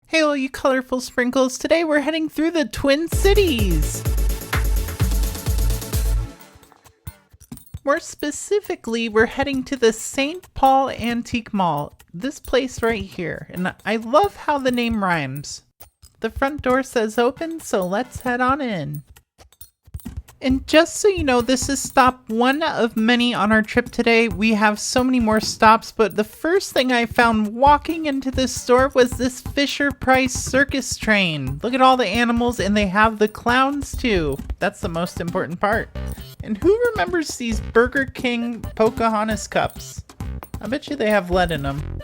Hey all you colorful sprinkles, today we're heading through the Twin Cities! More specifically, we're heading to the St. Paul Antique Mall, this place right here, and I love how the name rhymes. The front door says open, so let's head on in. And just so you know, this is stop one of many on our trip today. We have so many more stops, but the first thing I found walking into this store was this Fisher-Price circus train. Look at all the animals, and they have the clowns too. That's the most important part. And who remembers these Burger King Pocahontas cups? I bet you they have lead in them.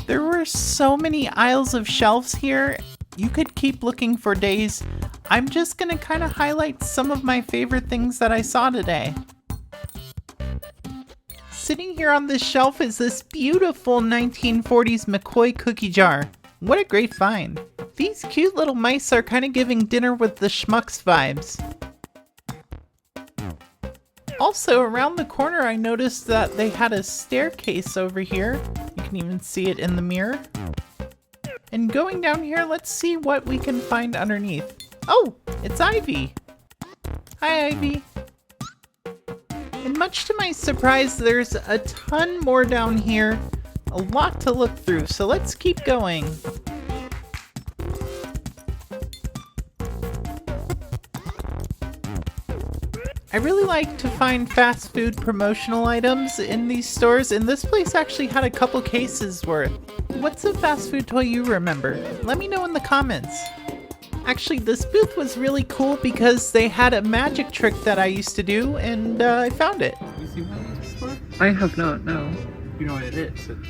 There were so many aisles of shelves here, you could keep looking for days. I'm just gonna kind of highlight some of my favorite things that I saw today. Sitting here on this shelf is this beautiful 1940s McCoy cookie jar. What a great find. These cute little mice are kind of giving dinner with the schmucks vibes. Also, around the corner I noticed that they had a staircase over here. You can even see it in the mirror. And going down here, let's see what we can find underneath. Oh, it's Ivy. Hi, Ivy. And much to my surprise, there's a ton more down here. A lot to look through, so let's keep going. I really like to find fast food promotional items in these stores, and this place actually had a couple cases worth. What's a fast food toy you remember? Let me know in the comments. Actually, this booth was really cool because they had a magic trick that I used to do, and I found it. You seen one of these before? I have not, no. You know what it is? It's...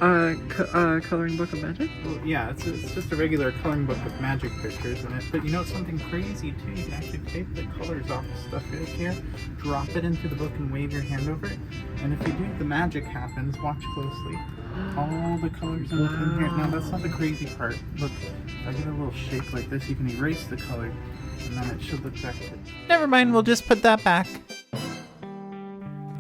Coloring book of magic? Well, yeah, it's just a regular coloring book with magic pictures in it. But you know something crazy too? You can actually take the colors off the stuff right here, drop it into the book and wave your hand over it. And if you do, the magic happens. Watch closely. All the colors in here. Now that's not the crazy part. Look, if I get a little shake like this, you can erase the color, and then it should look back good. Never mind, we'll just put that back.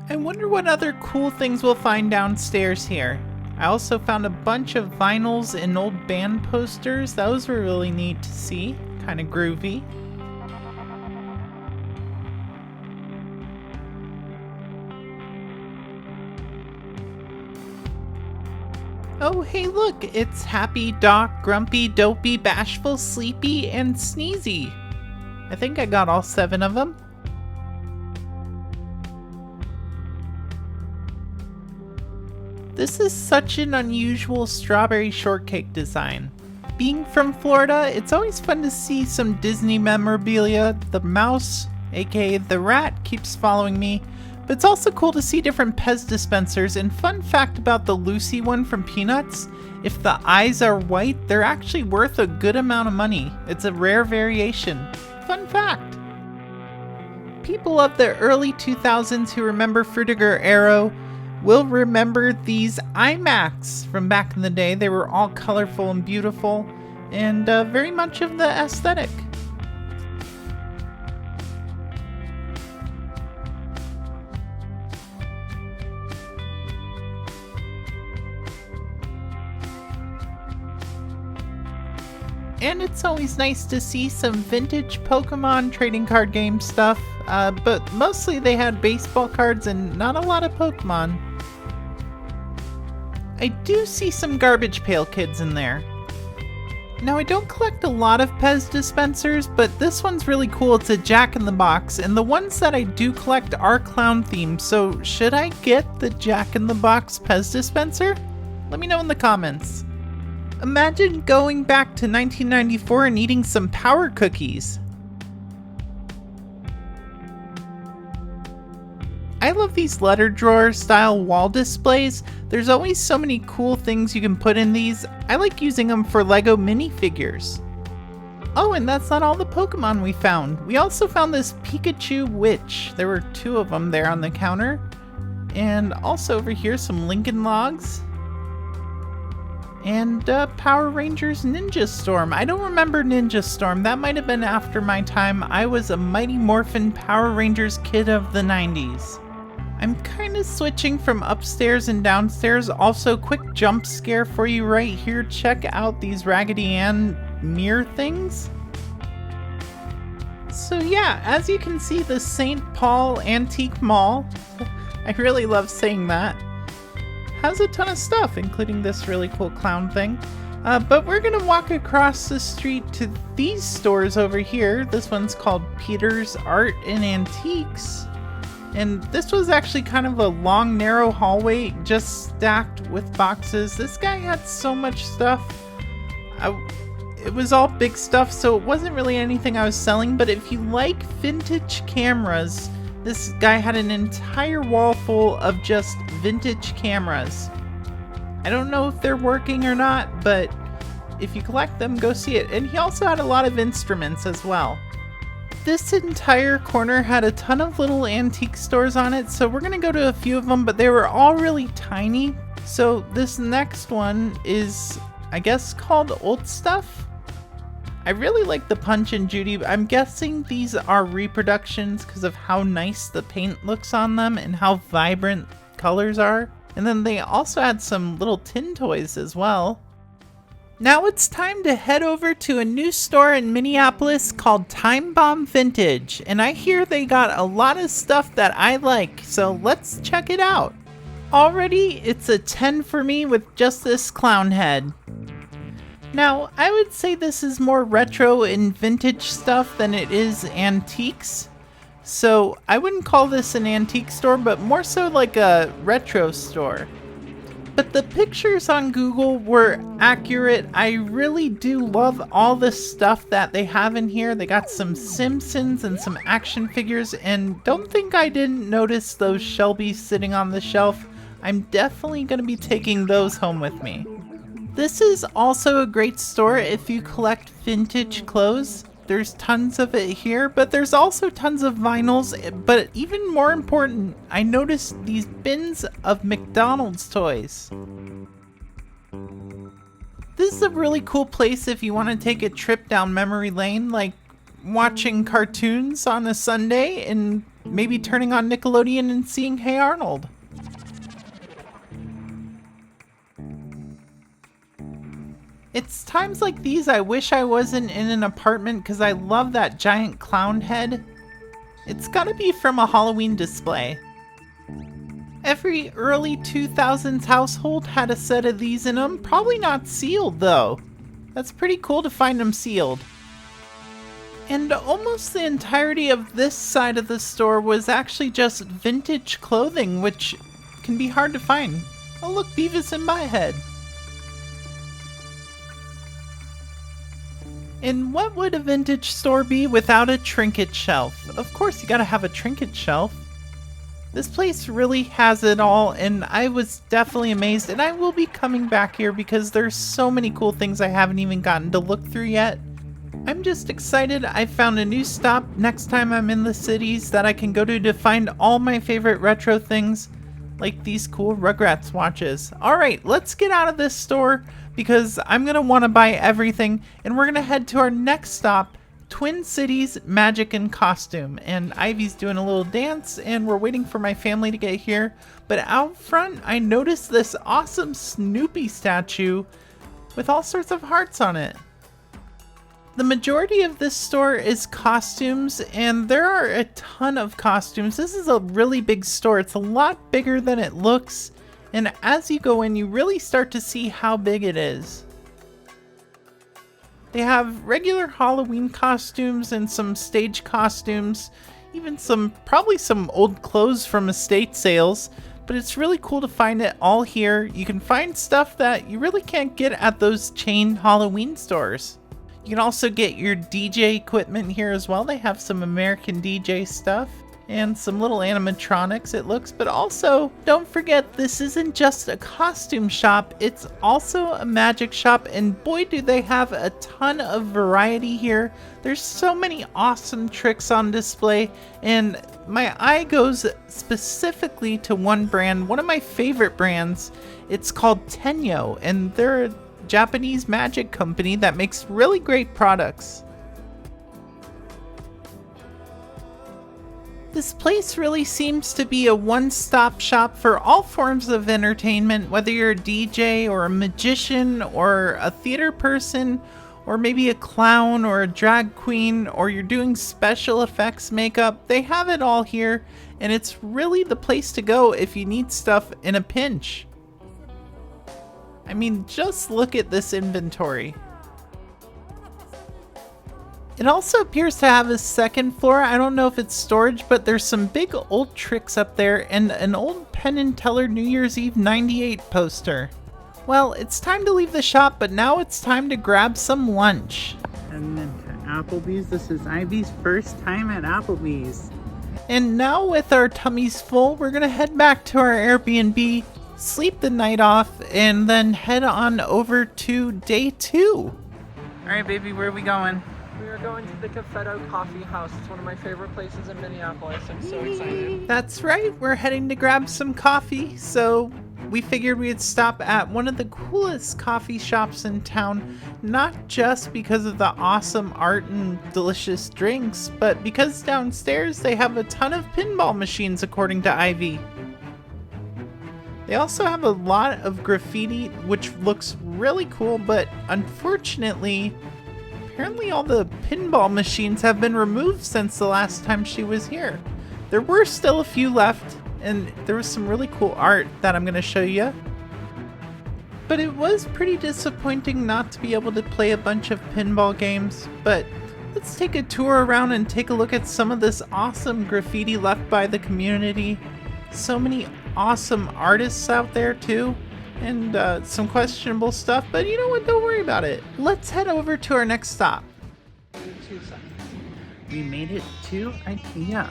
I wonder what other cool things we'll find downstairs here. I also found a bunch of vinyls and old band posters. Those were really neat to see. Kind of groovy. Oh, hey look! It's Happy, Doc, Grumpy, Dopey, Bashful, Sleepy, and Sneezy. I think I got all 7 of them. This is such an unusual strawberry shortcake design. Being from Florida, it's always fun to see some Disney memorabilia. The mouse, aka the rat, keeps following me, but it's also cool to see different Pez dispensers. And fun fact about the Lucy one from Peanuts, if the eyes are white, they're actually worth a good amount of money. It's a rare variation. Fun fact! People of the early 2000s who remember Frutiger Arrow will remember these iMacs from back in the day. They were all colorful and beautiful, and very much of the aesthetic. And it's always nice to see some vintage Pokemon trading card game stuff, but mostly they had baseball cards and not a lot of Pokemon. I do see some Garbage Pail Kids in there. Now, I don't collect a lot of Pez dispensers, but this one's really cool. It's a Jack in the Box, and the ones that I do collect are clown themed, so should I get the Jack in the Box Pez dispenser? Let me know in the comments. Imagine going back to 1994 and eating some Power Cookies. I love these letter drawer style wall displays. There's always so many cool things you can put in these. I like using them for Lego minifigures. Oh, and that's not all the Pokemon we found. We also found this Pikachu Witch. There were 2 of them there on the counter. And also over here some Lincoln Logs. And Power Rangers Ninja Storm. I don't remember Ninja Storm. That might have been after my time. I was a Mighty Morphin Power Rangers kid of the 90s. I'm kind of switching from upstairs and downstairs. Also, quick jump scare for you right here. Check out these Raggedy Ann mirror things. So yeah, as you can see, the St. Paul Antique Mall, I really love saying that, has a ton of stuff, including this really cool clown thing. But we're gonna walk across the street to these stores over here. This one's called Peter's Art and Antiques. And this was actually kind of a long, narrow hallway, just stacked with boxes. This guy had so much stuff. It was all big stuff, so it wasn't really anything I was selling. But if you like vintage cameras, this guy had an entire wall full of just vintage cameras. I don't know if they're working or not, but if you collect them, go see it. And he also had a lot of instruments as well. This entire corner had a ton of little antique stores on it, so we're gonna go to a few of them, but they were all really tiny. So this next one is, I guess, called Old Stuff. I really like the Punch and Judy. I'm guessing these are reproductions because of how nice the paint looks on them and how vibrant colors are. And then they also had some little tin toys as well. Now it's time to head over to a new store in Minneapolis called Timebomb Vintage. And I hear they got a lot of stuff that I like, so let's check it out. Already, it's a 10 for me with just this clown head. Now, I would say this is more retro and vintage stuff than it is antiques. So I wouldn't call this an antique store, but more so like a retro store. But the pictures on Google were accurate. I really do love all the stuff that they have in here. They got some Simpsons and some action figures, and don't think I didn't notice those Shelbys sitting on the shelf. I'm definitely going to be taking those home with me. This is also a great store if you collect vintage clothes. There's tons of it here, but there's also tons of vinyls. But even more important, I noticed these bins of McDonald's toys. This is a really cool place if you want to take a trip down memory lane, like watching cartoons on a Sunday and maybe turning on Nickelodeon and seeing Hey Arnold. It's times like these I wish I wasn't in an apartment because I love that giant clown head. It's gotta be from a Halloween display. Every early 2000s household had a set of these in them, probably not sealed though. That's pretty cool to find them sealed. And almost the entirety of this side of the store was actually just vintage clothing, which can be hard to find. Oh look, Beavis and Butthead. And what would a vintage store be without a trinket shelf? Of course, you gotta have a trinket shelf. This place really has it all, and I was definitely amazed, and I will be coming back here because there's so many cool things I haven't even gotten to look through yet. I'm just excited I found a new stop next time I'm in the cities that I can go to find all my favorite retro things, like these cool Rugrats watches. Alright, let's get out of this store because I'm going to want to buy everything, and we're going to head to our next stop, Twin Cities Magic and Costume. And Ivy's doing a little dance, and we're waiting for my family to get here. But out front, I noticed this awesome Snoopy statue with all sorts of hearts on it. The majority of this store is costumes, and there are a ton of costumes. This is a really big store. It's a lot bigger than it looks. And as you go in, you really start to see how big it is. They have regular Halloween costumes and some stage costumes, even probably some old clothes from estate sales, but it's really cool to find it all here. You can find stuff that you really can't get at those chain Halloween stores. You can also get your DJ equipment here as well. They have some American DJ stuff and some little animatronics, it looks, but also don't forget this isn't just a costume shop, it's also a magic shop, and boy do they have a ton of variety here. There's so many awesome tricks on display, and my eye goes specifically to one brand, one of my favorite brands. It's called Tenyo, and they're Japanese magic company that makes really great products. This place really seems to be a one-stop shop for all forms of entertainment, whether you're a DJ or a magician or a theater person or maybe a clown or a drag queen, or you're doing special effects makeup. They have it all here, and it's really the place to go if you need stuff in a pinch. I mean, just look at this inventory. It also appears to have a second floor. I don't know if it's storage, but there's some big old tricks up there and an old Penn and Teller New Year's Eve '98 poster. Well, it's time to leave the shop, but now it's time to grab some lunch. And then to Applebee's. This is Ivy's first time at Applebee's. And now with our tummies full, we're gonna head back to our Airbnb, sleep the night off, and then head on over to day 2. Alright baby, where are we going? We are going to the Caffetto Coffee House. It's one of my favorite places in Minneapolis. I'm so excited. That's right, we're heading to grab some coffee, so we figured we'd stop at one of the coolest coffee shops in town, not just because of the awesome art and delicious drinks, but because downstairs they have a ton of pinball machines, according to Ivy. They also have a lot of graffiti, which looks really cool, but unfortunately, apparently all the pinball machines have been removed since the last time she was here. There were still a few left, and there was some really cool art that I'm going to show you. But it was pretty disappointing not to be able to play a bunch of pinball games. But let's take a tour around and take a look at some of this awesome graffiti left by the community. So many awesome artists out there too. And some questionable stuff, but you know what, don't worry about it. Let's head over to our next stop. We made it to Ikea.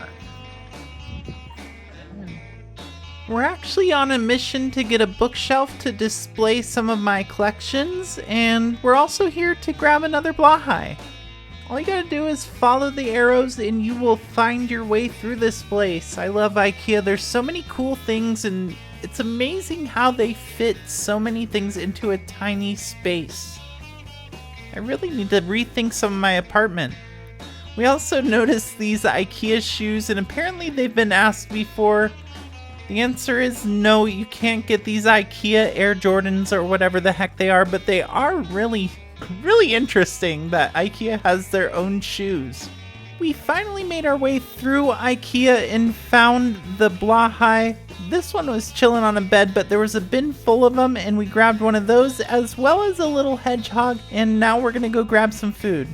We're actually on a mission to get a bookshelf to display some of my collections, and we're also here to grab another Blahaj. All you gotta do is follow the arrows and you will find your way through this place. I love Ikea, there's so many cool things, and it's amazing how they fit so many things into a tiny space. I really need to rethink some of my apartment. We also noticed these Ikea shoes, and apparently they've been asked before. The answer is no, you can't get these Ikea Air Jordans or whatever the heck they are, but they are really interesting that Ikea has their own shoes. We finally made our way through Ikea and found the Blahaj. This one was chilling on a bed, but there was a bin full of them, and we grabbed one of those as well as a little hedgehog, and now we're gonna go grab some food.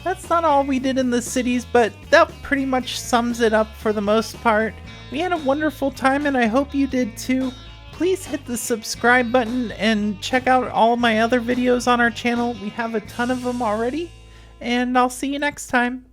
That's not all we did in the cities, but that pretty much sums it up for the most part. We had a wonderful time, and I hope you did too. Please hit the subscribe button and check out all my other videos on our channel. We have a ton of them already, and I'll see you next time.